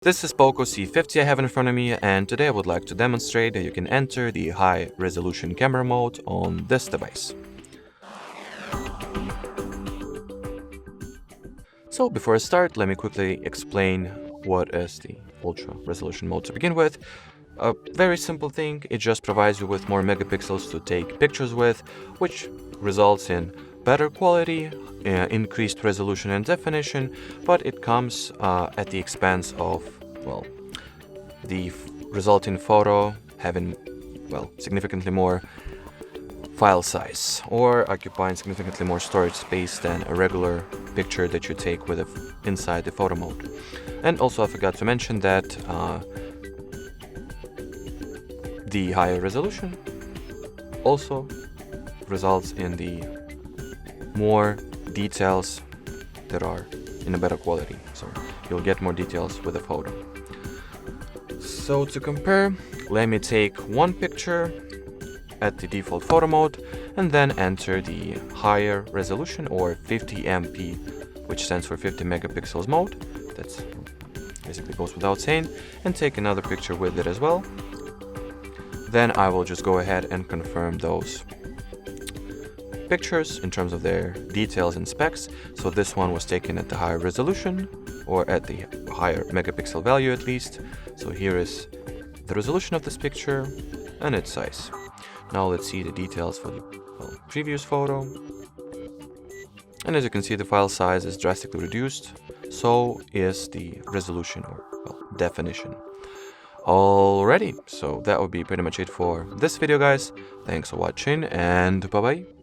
This is POCO C50 I have in front of me, and today I would like to demonstrate that you can enter the high resolution camera mode on this device. So before I start, let me quickly explain what is the ultra resolution mode to begin with. A very simple thing, it just provides you with more megapixels to take pictures with, which results in better quality, increased resolution and definition, but it comes at the expense of, well, the resulting photo having, well, significantly more file size or occupying significantly more storage space than a regular picture that you take with inside the photo mode. And also I forgot to mention that the higher resolution also results in the more details that are in a better quality. So you'll get more details with a photo. So to compare, let me take one picture at the default photo mode and then enter the higher resolution or 50 MP, which stands for 50 megapixels mode. That's basically goes without saying, and take another picture with it as well. Then I will just go ahead and confirm those pictures in terms of their details and specs. So this one was taken at the higher resolution or at the higher megapixel value at least. So here is the resolution of this picture and its size. Now let's see the details for the previous photo. And as you can see, the file size is drastically reduced. So is the resolution or definition. Alrighty, so that would be pretty much it for this video, guys. Thanks for watching and bye-bye.